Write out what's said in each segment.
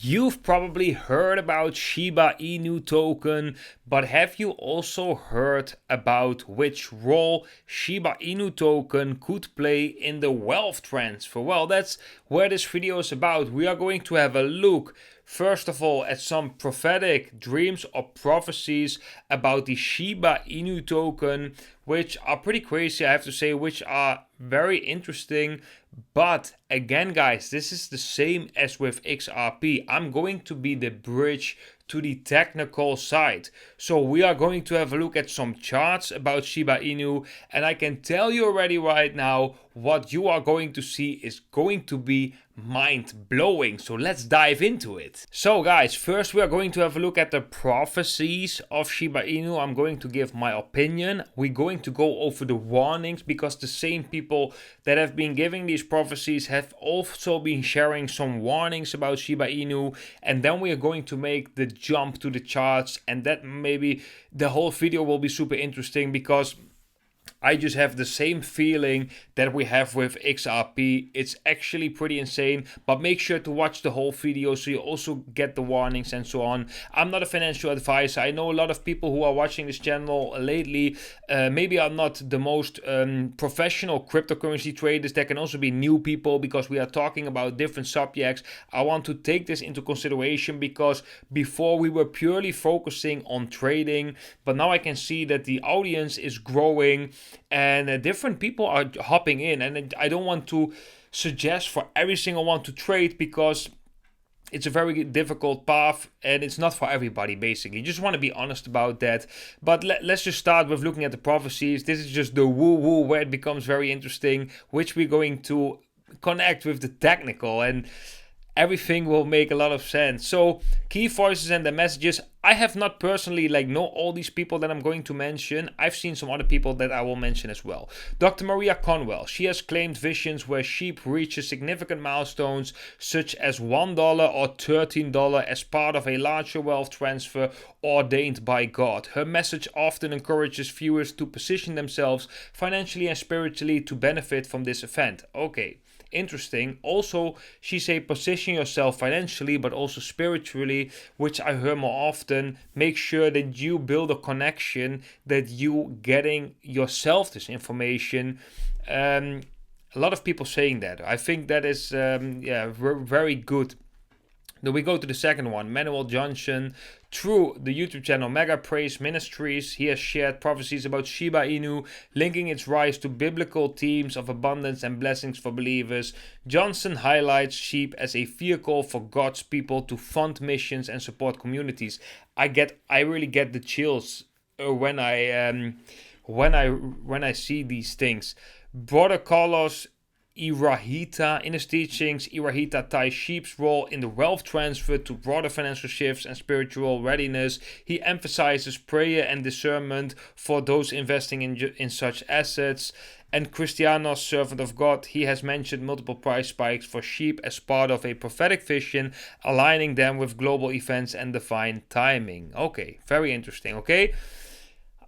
You've probably heard about Shiba Inu token, but have you also heard about which role Shiba Inu token could play in the wealth transfer? Well, that's where this video is about. We are going to have a look, first of all, at some prophetic dreams or prophecies about the Shiba Inu token, which are pretty crazy, I have to say, which are very interesting. But again, guys, this is the same as with XRP. I'm going to be the bridge to the technical side. So we are going to have a look at some charts about Shiba Inu, and I can tell you already right now, what you are going to see is going to be mind-blowing. So let's dive into it. So guys, first we are going to have a look at the prophecies of Shiba Inu. I'm going to give my opinion. We're going to go over the warnings, because the same people that have been giving these prophecies have also been sharing some warnings about Shiba Inu. And then we are going to make the jump to the charts, and that maybe the whole video will be super interesting, because I just have the same feeling that we have with XRP. It's actually pretty insane, but make sure to watch the whole video so you also get the warnings and so on. I'm not a financial advisor. I know a lot of people who are watching this channel lately maybe are not the most professional cryptocurrency traders. There can also be new people, because we are talking about different subjects. I want to take this into consideration, because before we were purely focusing on trading, but now I can see that the audience is growing and different people are hopping in, and I don't want to suggest for every single one to trade, because it's a very difficult path and it's not for everybody. Basically, you just want to be honest about that. But let's just start with looking at the prophecies. This is just the woo-woo where it becomes very interesting, which we're going to connect with the technical, and everything will make a lot of sense. So, key voices and the messages. I have not personally know all these people that I'm going to mention. I've seen some other people that I will mention as well. Dr. Maria Conwell. She has claimed visions where sheep reaches significant milestones such as $1 or $13 as part of a larger wealth transfer ordained by God. Her message often encourages viewers to position themselves financially and spiritually to benefit from this event. Okay. Interesting. Also, she say position yourself financially but also spiritually, which I hear more often. Make sure that you build a connection, that you getting yourself this information. A lot of people saying that. I think that is very good. Then we go to the second one, Manuel Johnson. Through the YouTube channel Mega Praise Ministries, he has shared prophecies about Shiba Inu, linking its rise to biblical themes of abundance and blessings for believers. Johnson highlights sheep as a vehicle for God's people to fund missions and support communities. I really get the chills when I see these things. Brother Carlos Irahita, in his teachings, Irahita ties sheep's role in the wealth transfer to broader financial shifts and spiritual readiness. He emphasizes prayer and discernment for those investing in such assets. And Christianos, servant of God, he has mentioned multiple price spikes for sheep as part of a prophetic vision, aligning them with global events and divine timing. Okay, very interesting, okay?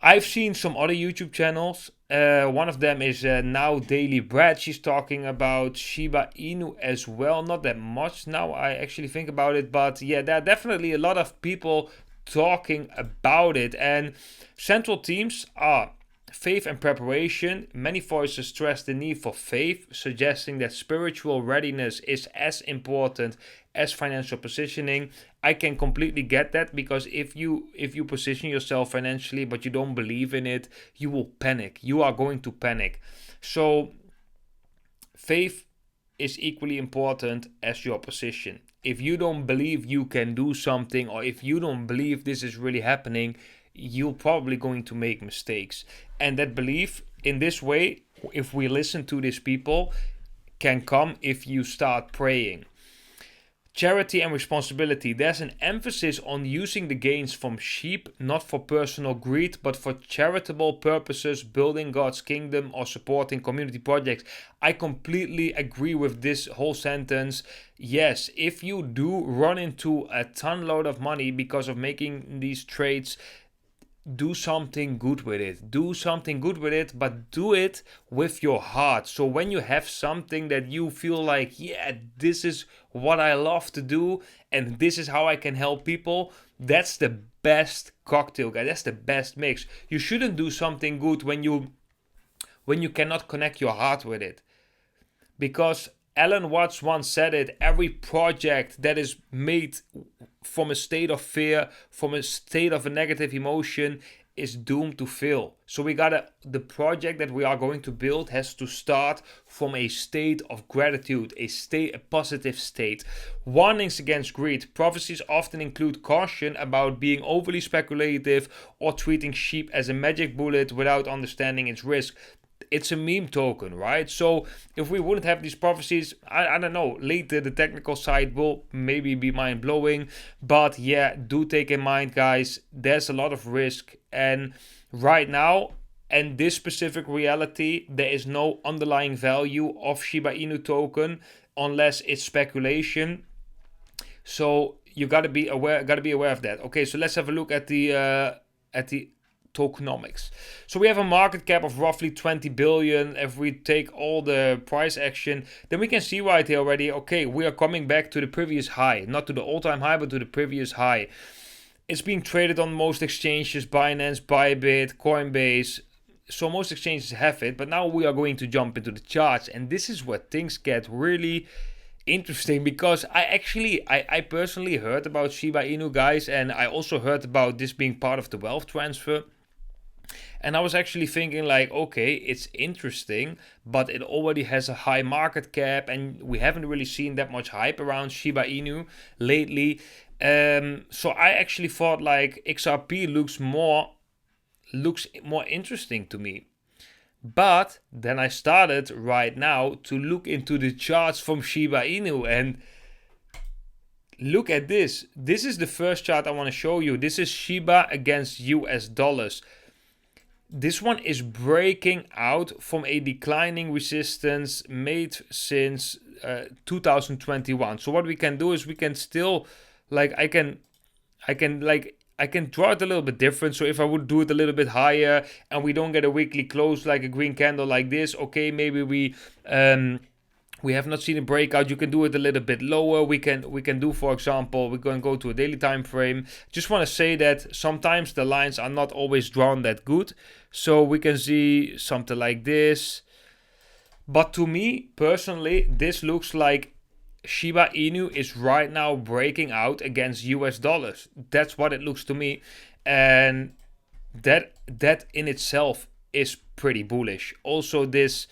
I've seen some other YouTube channels. One of them is Now Daily Bread. She's talking about Shiba Inu as well. Not that much now I actually think about it. But yeah, there are definitely a lot of people talking about it. And central themes are faith and preparation. Many voices stress the need for faith, suggesting that spiritual readiness is as important as financial positioning. I can completely get that, because if you position yourself financially but you don't believe in it, you will panic. You are going to panic. So faith is equally important as your position. If you don't believe you can do something, or if you don't believe this is really happening, you're probably going to make mistakes. And that belief in this way, if we listen to these people, can come if you start praying. Charity and responsibility. There's an emphasis on using the gains from sheep not for personal greed but for charitable purposes, building God's kingdom or supporting community projects. I completely agree with this whole sentence. Yes, if you do run into a ton load of money because of making these trades, do something good with it. Do something good with it, but do it with your heart. So when you have something that you feel like, yeah, this is what I love to do and this is how I can help people, that's the best cocktail, guys. That's the best mix. You shouldn't do something good when you cannot connect your heart with it. Because Alan Watts once said it, every project that is made from a state of fear, from a state of a negative emotion, is doomed to fail. So the project that we are going to build has to start from a state of gratitude, a positive state. Warnings against greed. Prophecies often include caution about being overly speculative or treating sheep as a magic bullet without understanding its risk. It's a meme token, right? So if we wouldn't have these prophecies, I don't know, later the technical side will maybe be mind-blowing. But yeah, do take in mind, guys, there's a lot of risk. And right now, and this specific reality, there is no underlying value of Shiba Inu token unless it's speculation. So you gotta be aware of that. Okay, so let's have a look at the tokenomics. So we have a market cap of roughly 20 billion. If we take all the price action, then we can see right here already, okay, we are coming back to the previous high, not to the all-time high, but to the previous high. It's being traded on most exchanges, Binance, Bybit, Coinbase. So most exchanges have it, but now we are going to jump into the charts, and this is where things get really interesting, because I personally heard about Shiba Inu, guys, and I also heard about this being part of the wealth transfer. And I was actually thinking like, okay, it's interesting, but it already has a high market cap and we haven't really seen that much hype around Shiba Inu lately. So I actually thought like XRP looks more interesting to me. But then I started right now to look into the charts from Shiba Inu, and look at this. This is the first chart I want to show you. This is Shiba against US dollars. This one is breaking out from a declining resistance made since 2021. So what we can do is we can still, like, I can draw it a little bit different. So if I would do it a little bit higher and we don't get a weekly close like a green candle like this, okay, maybe we have not seen a breakout. You can do it a little bit lower. We can do, for example, we're going to go to a daily time frame. Just want to say that sometimes the lines are not always drawn that good. So we can see something like this. But to me, personally, this looks like Shiba Inu is right now breaking out against US dollars. That's what it looks to me. And that in itself is pretty bullish. Also this,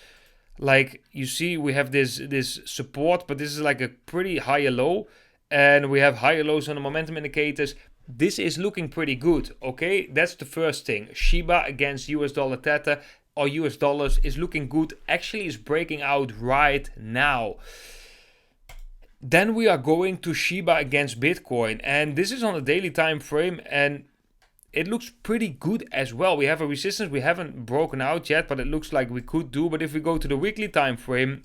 like you see, we have this support, but this is like a pretty higher low, and we have higher lows on the momentum indicators. This is looking pretty good. Okay, that's the first thing. Shiba against US dollar Theta or US dollars is looking good. Actually is breaking out right now. Then we are going to Shiba against Bitcoin, and this is on the daily time frame, and it looks pretty good as well. We have a resistance we haven't broken out yet, but it looks like we could do. But if we go to the weekly time frame,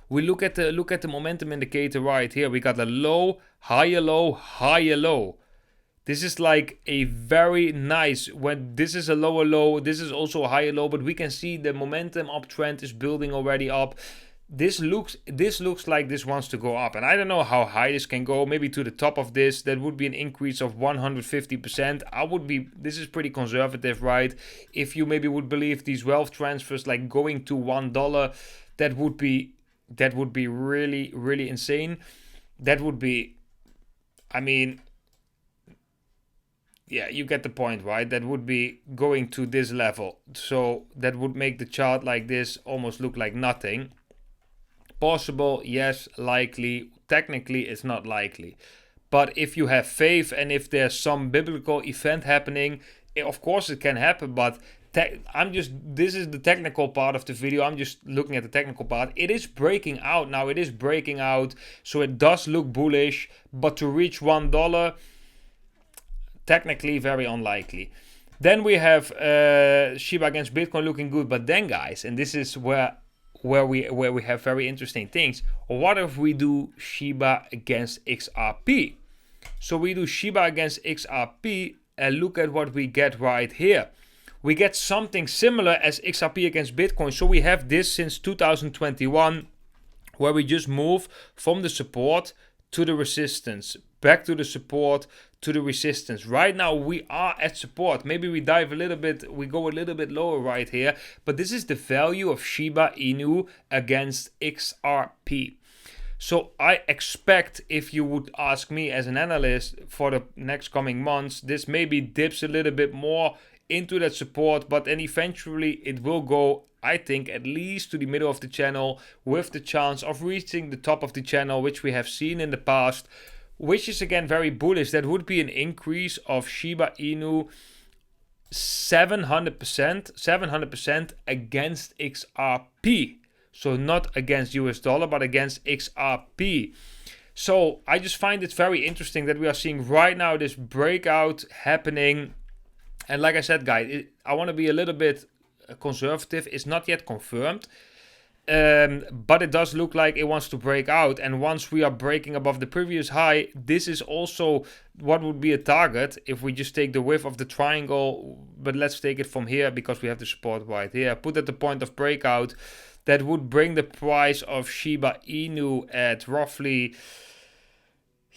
we look at the momentum indicator right here. We got a low, higher low, higher low. This is like a very nice, when this is a lower low, this is also a higher low, but we can see the momentum uptrend is building already up. This looks like this wants to go up, and I don't know how high this can go. Maybe to the top of this, that would be an increase of 150%. This is pretty conservative, right? If you maybe would believe these wealth transfers like going to $1, that would be really, really insane. That would be, I mean, yeah, you get the point, right? That would be going to this level. So that would make the chart like this almost look like nothing. Possible, yes. Likely, technically it's not likely. But if you have faith and if there's some biblical event happening, of course it can happen. But this is the technical part of the video. I'm just looking at the technical part. It is breaking out now. It is breaking out, so it does look bullish. But to reach $1, technically very unlikely. Then we have Shiba against Bitcoin looking good. But then, guys, and this is where we have very interesting things. What if we do Shiba against XRP? So we do Shiba against XRP, look at what we get right here. We get something similar as XRP against Bitcoin. So we have this since 2021, where we just move from the support to the resistance, back to the support to the resistance. Right now we are at support. Maybe we dive a little bit, we go a little bit lower right here, but this is the value of Shiba Inu against XRP. So I expect, if you would ask me as an analyst for the next coming months, this maybe dips a little bit more into that support, but then eventually it will go, I think, at least to the middle of the channel, with the chance of reaching the top of the channel, which we have seen in the past, which is again very bullish. That would be an increase of Shiba Inu 700% against XRP. So not against US dollar, but against XRP. So I just find it very interesting that we are seeing right now this breakout happening. And like I said, guys, I want to be a little bit conservative. It's not yet confirmed, but it does look like it wants to break out. And once we are breaking above the previous high, this is also what would be a target if we just take the width of the triangle. But let's take it from here because we have the support right here. Put at the point of breakout. That would bring the price of Shiba Inu at roughly,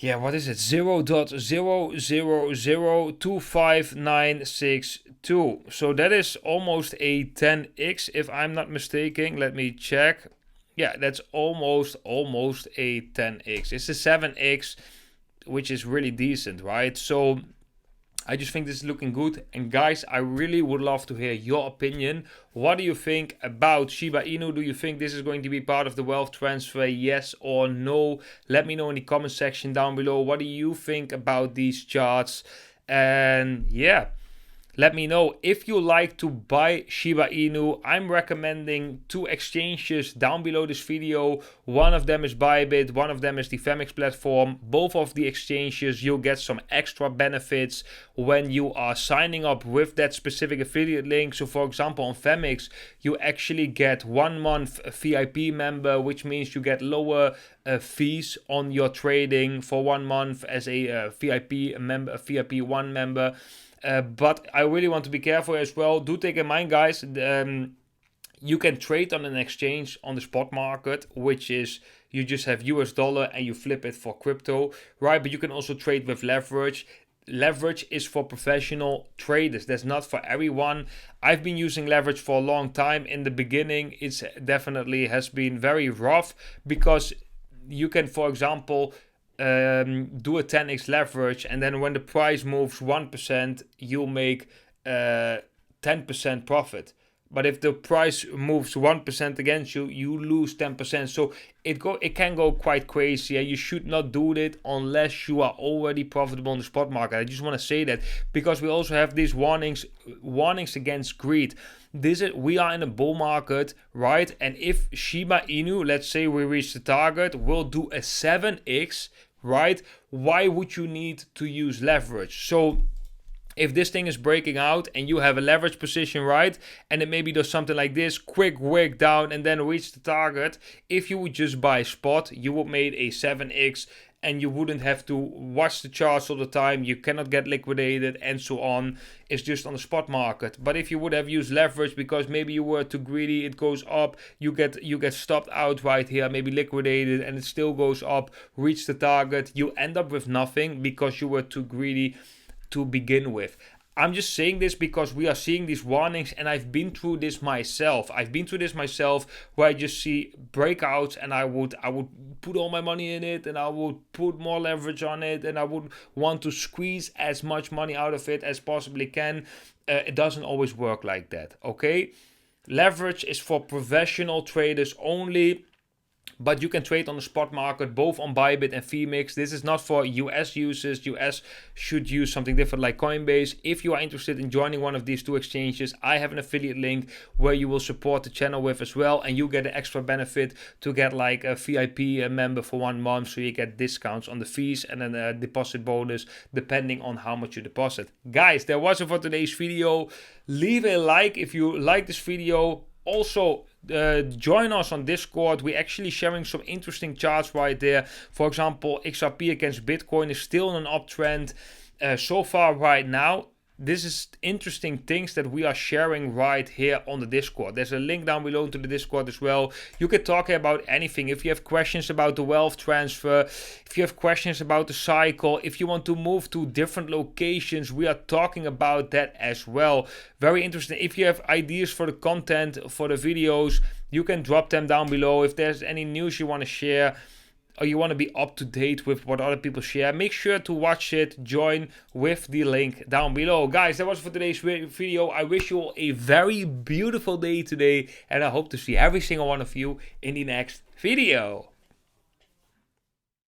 what is it? 0.0002596.2. So that is almost a 10x if I'm not mistaken. Let me check. Yeah, that's almost a 10x. It's a 7x, which is really decent, right? So I just think this is looking good. And guys, I really would love to hear your opinion. What do you think about Shiba Inu? Do you think this is going to be part of the wealth transfer? Yes or no? Let me know in the comment section down below. What do you think about these charts? And let me know if you like to buy Shiba Inu. I'm recommending 2 exchanges down below this video. One of them is Bybit, one of them is the Femix platform. Both of the exchanges, you'll get some extra benefits when you are signing up with that specific affiliate link. So for example, on Femix, you actually get 1 month VIP member, which means you get lower fees on your trading for 1 month as a VIP member, a VIP 1 member. But I really want to be careful as well. Do take in mind, guys, you can trade on an exchange on the spot market, which is you just have US dollar and you flip it for crypto, right? But you can also trade with leverage. Leverage is for professional traders. That's not for everyone. I've been using leverage for a long time. In the beginning, it's definitely has been very rough because you can, for example, do a 10x leverage, and then when the price moves 1%, you'll make 10% profit. But if the price moves 1% against you, you lose 10%. So it can go quite crazy. You should not do it unless you are already profitable in the spot market. I just want to say that because we also have these warnings against greed. We are in a bull market, right? And if Shiba Inu, let's say we reach the target, will do a 7x, right? Why would you need to use leverage? So if this thing is breaking out and you have a leverage position, right, and it maybe does something like this, quick wick down and then reach the target, if you would just buy spot, you would make a 7x and you wouldn't have to watch the charts all the time. You cannot get liquidated and so on. It's just on the spot market. But if you would have used leverage because maybe you were too greedy, it goes up, you get stopped out right here, maybe liquidated, and it still goes up, reach the target, you end up with nothing because you were too greedy to begin with. I'm just saying this because we are seeing these warnings, and I've been through this myself. Where I just see breakouts and I would put all my money in it and I would put more leverage on it and I would want to squeeze as much money out of it as possibly can. It doesn't always work like that, okay? Leverage is for professional traders only. But you can trade on the spot market, both on Bybit and Femix. This is not for US users. US should use something different like Coinbase. If you are interested in joining one of these 2 exchanges, I have an affiliate link where you will support the channel with as well. And you get an extra benefit to get like a VIP member for 1 month. So you get discounts on the fees and then a deposit bonus depending on how much you deposit. Guys, that was it for today's video. Leave a like if you like this video. Also, join us on Discord. We're actually sharing some interesting charts right there. For example, XRP against Bitcoin is still in an uptrend. so far right now. This is interesting things that we are sharing right here on the Discord. There's a link down below to the Discord as well. You can talk about anything. If you have questions about the wealth transfer, if you have questions about the cycle, if you want to move to different locations, we are talking about that as well. Very interesting. If you have ideas for the content, for the videos, you can drop them down below. If there's any news you want to share, or you want to be up to date with what other people share, make sure to watch it, join with the link down below. Guys, that was for today's video. I wish you all a very beautiful day today, and I hope to see every single one of you in the next video.